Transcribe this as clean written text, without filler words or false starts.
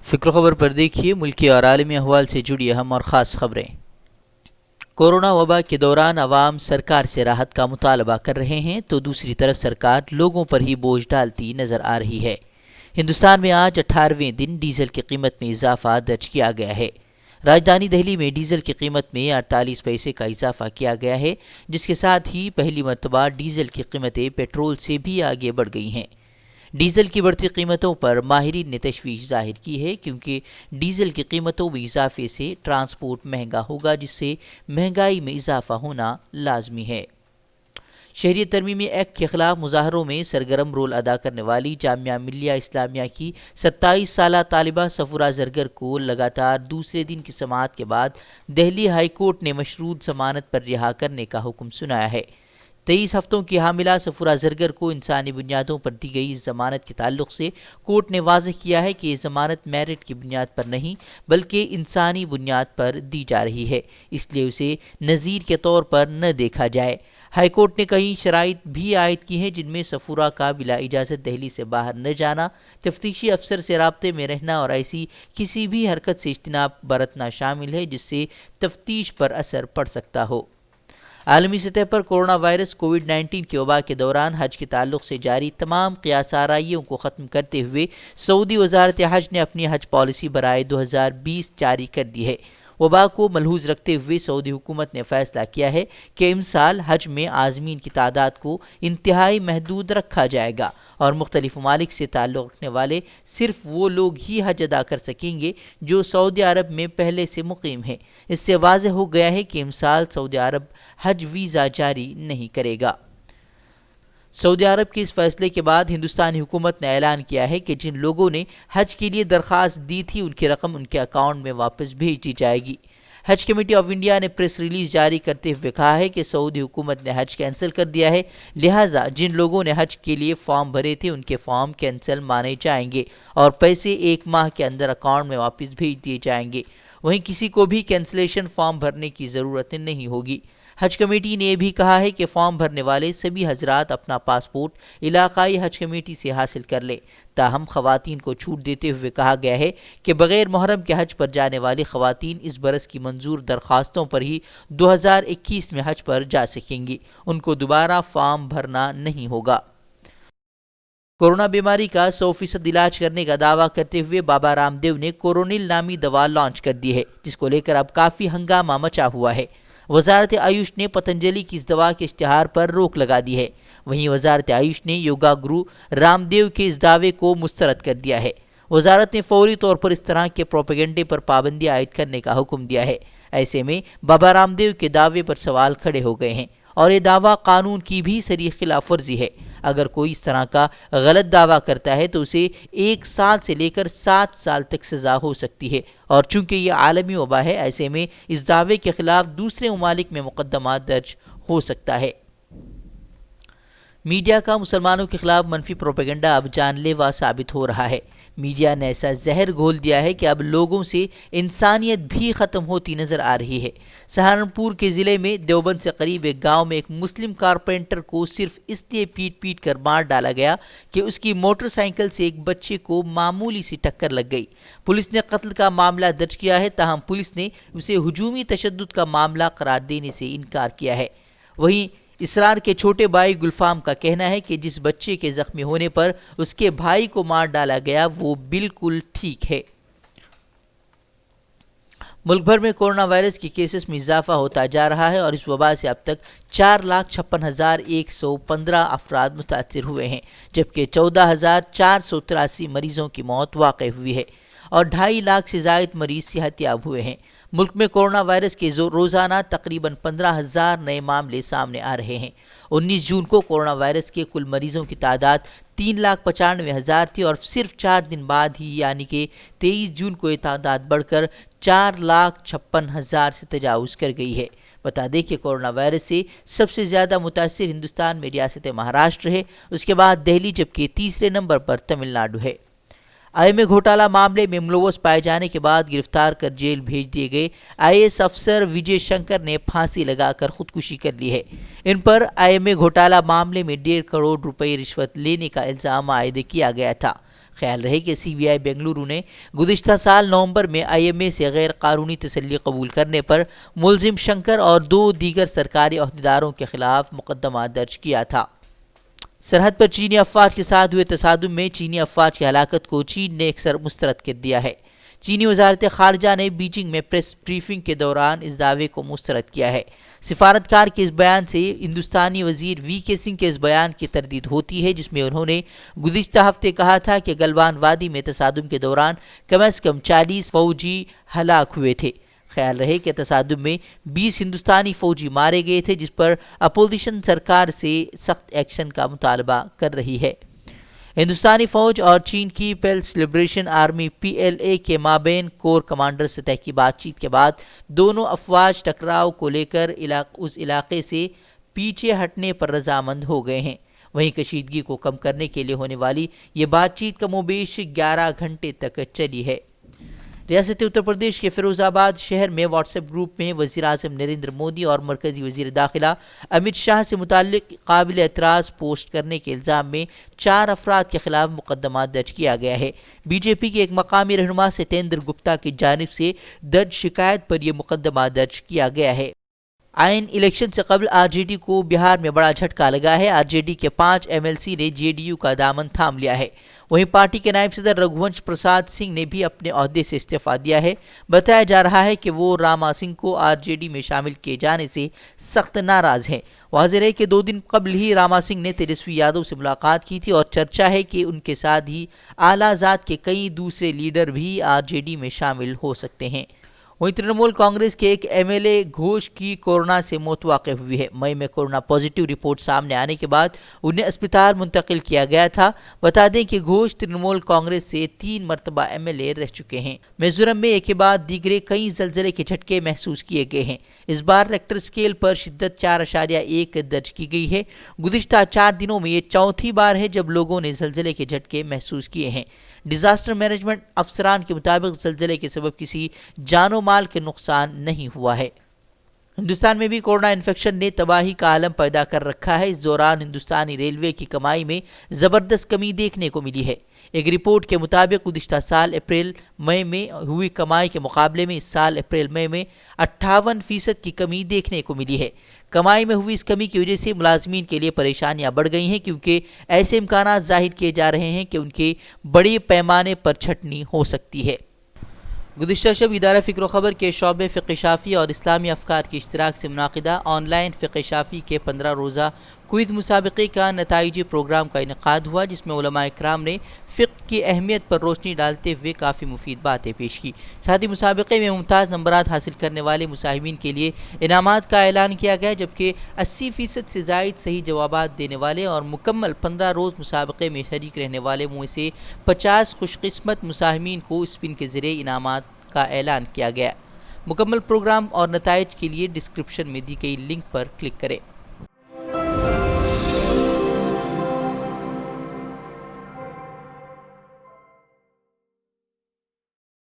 فکر خبر پر دیکھیے ملکی اور عالمی احوال سے جڑی اہم اور خاص خبریں۔ کورونا وبا کے دوران عوام سرکار سے راحت کا مطالبہ کر رہے ہیں تو دوسری طرف سرکار لوگوں پر ہی بوجھ ڈالتی نظر آ رہی ہے۔ ہندوستان میں آج 18ویں دن ڈیزل کی قیمت میں اضافہ درج کیا گیا ہے۔ راجدھانی دہلی میں ڈیزل کی قیمت میں 48 پیسے کا اضافہ کیا گیا ہے، جس کے ساتھ ہی پہلی مرتبہ ڈیزل کی قیمتیں پیٹرول سے بھی آگے بڑھ گئی ہیں۔ ڈیزل کی بڑھتی قیمتوں پر ماہرین نے تشویش ظاہر کی ہے، کیونکہ ڈیزل کی قیمتوں میں اضافے سے ٹرانسپورٹ مہنگا ہوگا، جس سے مہنگائی میں اضافہ ہونا لازمی ہے۔ شہریت ترمیمی ایکٹ کے خلاف مظاہروں میں سرگرم رول ادا کرنے والی جامعہ ملیہ اسلامیہ کی 27 سالہ طالبہ سفورہ زرگر کو لگاتار دوسرے دن کی سماعت کے بعد دہلی ہائی کورٹ نے مشروط ضمانت پر رہا کرنے کا حکم سنایا ہے۔ 23 ہفتوں کی حاملہ سفورہ زرگر کو انسانی بنیادوں پر دی گئی ضمانت کے تعلق سے کورٹ نے واضح کیا ہے کہ یہ ضمانت میرٹ کی بنیاد پر نہیں بلکہ انسانی بنیاد پر دی جا رہی ہے، اس لیے اسے نظیر کے طور پر نہ دیکھا جائے۔ ہائی کورٹ نے کئی شرائط بھی عائد کی ہیں، جن میں سفورہ کا بلا اجازت دہلی سے باہر نہ جانا، تفتیشی افسر سے رابطے میں رہنا اور ایسی کسی بھی حرکت سے اجتناب برتنا شامل ہے جس سے تفتیش پر اثر پڑ سکتا ہو۔ عالمی سطح پر کورونا وائرس کووڈ-19 کی وبا کے دوران حج کے تعلق سے جاری تمام قیاس آرائیوں کو ختم کرتے ہوئے سعودی وزارت حج نے اپنی حج پالیسی برائے 2020 جاری کر دی ہے۔ وبا کو ملحوظ رکھتے ہوئے سعودی حکومت نے فیصلہ کیا ہے کہ امسال حج میں عازمین کی تعداد کو انتہائی محدود رکھا جائے گا اور مختلف ممالک سے تعلق رکھنے والے صرف وہ لوگ ہی حج ادا کر سکیں گے جو سعودی عرب میں پہلے سے مقیم ہیں۔ اس سے واضح ہو گیا ہے کہ امسال سعودی عرب حج ویزا جاری نہیں کرے گا۔ سعودی عرب کے اس فیصلے کے بعد ہندوستانی حکومت نے اعلان کیا ہے کہ جن لوگوں نے حج کے لیے درخواست دی تھی ان کی رقم ان کے اکاؤنٹ میں واپس بھیج دی جائے گی۔ حج کمیٹی آف انڈیا نے پریس ریلیز جاری کرتے ہوئے کہا ہے کہ سعودی حکومت نے حج کینسل کر دیا ہے، لہٰذا جن لوگوں نے حج کے لیے فارم بھرے تھے ان کے فارم کینسل مانے جائیں گے اور پیسے 1 ماہ کے اندر اکاؤنٹ میں واپس بھیج دیے جائیں گے۔ وہیں کسی کو بھی کینسلیشن فارم بھرنے کی ضرورت نہیں ہوگی۔ حج کمیٹی نے یہ بھی کہا ہے کہ فارم بھرنے والے سبھی حضرات اپنا پاسپورٹ علاقائی حج کمیٹی سے حاصل کر لیں۔ تاہم خواتین کو چھوٹ دیتے ہوئے کہا گیا ہے کہ بغیر محرم کے حج پر جانے والی خواتین اس برس کی منظور درخواستوں پر ہی 2021 میں حج پر جا سکیں گی، ان کو دوبارہ فارم بھرنا نہیں ہوگا۔ کورونا بیماری کا 100% علاج کرنے کا دعویٰ کرتے ہوئے بابا رام دیو نے کورونل نامی دوا لانچ کر دی ہے، جس کو لے کر اب کافی ہنگامہ مچا ہوا ہے۔ وزارت آیوش نے پتنجلی کی اس دوا کے اشتہار پر روک لگا دی ہے۔ وہیں وزارت آیوش نے یوگا گرو رام دیو کے اس دعوے کو مسترد کر دیا ہے۔ وزارت نے فوری طور پر اس طرح کے پروپیگنڈے پر پابندی عائد کرنے کا حکم دیا ہے۔ ایسے میں بابا رام دیو کے دعوے پر سوال کھڑے ہو گئے ہیں اور یہ دعویٰ قانون کی بھی صریح خلاف ورزی ہے۔ اگر کوئی اس طرح کا غلط دعویٰ کرتا ہے تو اسے 1 سال سے لے کر 7 سال تک سزا ہو سکتی ہے، اور چونکہ یہ عالمی وبا ہے، ایسے میں اس دعوے کے خلاف دوسرے ممالک میں مقدمہ درج ہو سکتا ہے۔ میڈیا کا مسلمانوں کے خلاف منفی پروپیگنڈا اب جان لیوا ثابت ہو رہا ہے۔ میڈیا نے ایسا زہر گھول دیا ہے کہ اب لوگوں سے انسانیت بھی ختم ہوتی نظر آ رہی ہے۔ سہارنپور کے ضلع میں دیوبند سے قریب ایک گاؤں میں ایک مسلم کارپینٹر کو صرف اس لیے پیٹ کر مار ڈالا گیا کہ اس کی موٹر سائیکل سے ایک بچے کو معمولی سی ٹکر لگ گئی۔ پولیس نے قتل کا معاملہ درج کیا ہے، تاہم پولیس نے اسے ہجومی تشدد کا معاملہ قرار دینے سے انکار کیا ہے۔ وہیں اسرار کے چھوٹے بھائی گلفام کا کہنا ہے کہ جس بچے کے زخمی ہونے پر اس کے بھائی کو مار ڈالا گیا وہ بالکل ٹھیک ہے۔ ملک بھر میں کورونا وائرس کے کیسز میں اضافہ ہوتا جا رہا ہے اور اس وبا سے اب تک 4,56,115 افراد متاثر ہوئے ہیں، جبکہ 14,483 مریضوں کی موت واقع ہوئی ہے اور 2.5 لاکھ سے زائد مریض صحت یاب ہوئے ہیں۔ ملک میں کورونا وائرس کے روزانہ تقریباً 15,000 نئے معاملے سامنے آ رہے ہیں۔ 19 جون کو کورونا وائرس کے کل مریضوں کی تعداد 3,95,000 تھی اور صرف 4 دن بعد ہی یعنی کہ 23 جون کو یہ تعداد بڑھ کر 4,56,000 سے تجاوز کر گئی ہے۔ بتا دیں کہ کورونا وائرس سے سب سے زیادہ متاثر ہندوستان میں ریاست مہاراشٹر ہے، اس کے بعد دہلی، جبکہ تیسرے نمبر پر تمل ناڈو ہے۔ IMA گھوٹالہ معاملے میں ملوث پائے جانے کے بعد گرفتار کر جیل بھیج دیے گئے IAS افسر وجے شنکر نے پھانسی لگا کر خودکشی کر لی ہے۔ ان پر IMA گھوٹالہ معاملے میں 1.5 کروڑ روپے رشوت لینے کا الزام عائد کیا گیا تھا۔ خیال رہے کہ سی بی آئی بنگلورو نے گزشتہ سال نومبر میں آئی ایم اے سے غیر قانونی تسلی قبول کرنے پر ملزم شنکر اور 2 دیگر سرکاری عہدیداروں کے خلاف مقدمہ درج کیا تھا۔ سرحد پر چینی افواج کے ساتھ ہوئے تصادم میں چینی افواج کی ہلاکت کو چین نے اکثر مسترد کر دیا ہے۔ چینی وزارت خارجہ نے بیجنگ میں پریس بریفنگ کے دوران اس دعوے کو مسترد کیا ہے۔ سفارتکار کے اس بیان سے ہندوستانی وزیر وی کے سنگھ کے اس بیان کی تردید ہوتی ہے، جس میں انہوں نے گزشتہ ہفتے کہا تھا کہ گلوان وادی میں تصادم کے دوران کم از کم 40 فوجی ہلاک ہوئے تھے۔ خیال رہے کہ تصادم میں 20 ہندوستانی فوجی مارے گئے تھے، جس پر اپوزیشن سرکار سے سخت ایکشن کا مطالبہ کر رہی ہے۔ ہندوستانی فوج اور چین کی Peoples liberation army P L A کے مابین کور کمانڈر سطح کی بات چیت کے بعد دونوں افواج ٹکراؤ کو لے کر اس علاقے سے پیچھے ہٹنے پر رضامند ہو گئے ہیں۔ وہیں کشیدگی کو کم کرنے کے لیے ہونے والی یہ بات چیت کم و بیش 11 گھنٹے تک چلی ہے۔ ریاست اتر پردیش کے فیروز آباد شہر میں واٹس ایپ گروپ میں وزیر اعظم نریندر مودی اور مرکزی وزیر داخلہ امت شاہ سے متعلق قابل اعتراض پوسٹ کرنے کے الزام میں 4 افراد کے خلاف مقدمہ درج کیا گیا ہے۔ بی جے پی کے ایک مقامی رہنما ستیندر گپتا کی جانب سے درج شکایت پر یہ مقدمہ درج کیا گیا ہے۔ آئین الیکشن سے قبل آر جے ڈی کو بہار میں بڑا جھٹکا لگا ہے۔ آر جے ڈی کے 5 ایم ایل سی نے جے ڈی یو کا دامن تھام لیا ہے۔ وہیں پارٹی کے نائب صدر رگھونش پرساد سنگھ نے بھی اپنے عہدے سے استعفیٰ دیا ہے۔ بتایا جا رہا ہے کہ وہ راما سنگھ کو آر جے ڈی میں شامل کیے جانے سے سخت ناراض ہیں۔ واضح ہے کہ 2 دن قبل ہی راما سنگھ نے تیجسوی یادو سے ملاقات کی تھی اور چرچا ہے کہ ان کے ساتھ ہی اعلیٰ ذات کے کئی دوسرے لیڈر بھی آر جے ڈی میں شامل ہو سکتے ہیں۔ وہیں ترنمول کانگریس کے ایک ایم ایل اے گھوش کی کورونا سے موت واقع ہوئی ہے۔ مئی میں کورونا پازیٹیو رپورٹ سامنے آنے کے بعد انہیں اسپتال منتقل کیا گیا تھا۔ بتا دیں کہ گھوش ترنمول کانگریس سے 3 مرتبہ ایم ایل اے رہ چکے ہیں۔ میزورم میں ایک کے بعد دیگرے کئی زلزلے کے جھٹکے محسوس کیے گئے ہیں۔ اس بار ریکٹر اسکیل پر شدت 4.1 درج کی گئی ہے۔ گزشتہ 4 دنوں میں یہ چوتھی بار ہے جب لوگوں نے زلزلے کے جھٹکے محسوس کیے ہیں۔ ڈیزاسٹر مینجمنٹ افسران کے مطابق زلزلے کے سبب کسی جان و مال کے نقصان نہیں ہوا ہے۔ ہندوستان میں بھی کورونا انفیکشن نے تباہی کا عالم پیدا کر رکھا ہے۔ اس دوران ہندوستانی ریلوے کی کمائی میں زبردست کمی دیکھنے کو ملی ہے۔ ایک رپورٹ کے مطابق گزشتہ سال اپریل مئی میں ہوئی کمائی کے مقابلے میں اس سال اپریل مئی میں 58% کی کمی دیکھنے کو ملی ہے۔ کمائی میں ہوئی اس کمی کی وجہ سے ملازمین کے لیے پریشانیاں بڑھ گئی ہیں، کیونکہ ایسے امکانات ظاہر کیے جا رہے ہیں کہ ان کے بڑے پیمانے پر چھٹنی ہو سکتی ہے۔ گزشتہ شب ادارہ فکر و خبر کے شعبہ فقہ شافی اور اسلامی افکار کی اشتراک سے منعقدہ آن لائن فقہ شافی کے 15 روزہ کوئز مسابقے کا نتائجی پروگرام کا انعقاد ہوا، جس میں علماء کرام نے فقہ کی اہمیت پر روشنی ڈالتے ہوئے کافی مفید باتیں پیش کی۔ ساتھ ہی مسابقے میں ممتاز نمبرات حاصل کرنے والے مساہمین کے لیے انعامات کا اعلان کیا گیا، جبکہ 80% سے زائد صحیح جوابات دینے والے اور مکمل 15 روز مسابقے میں شریک رہنے والے میں سے 50 خوش قسمت مساہمین کو اسپن کے ذریعے انعامات کا اعلان کیا گیا۔ مکمل پروگرام اور نتائج کے لیے ڈسکرپشن میں دی گئی لنک پر کلک کریں۔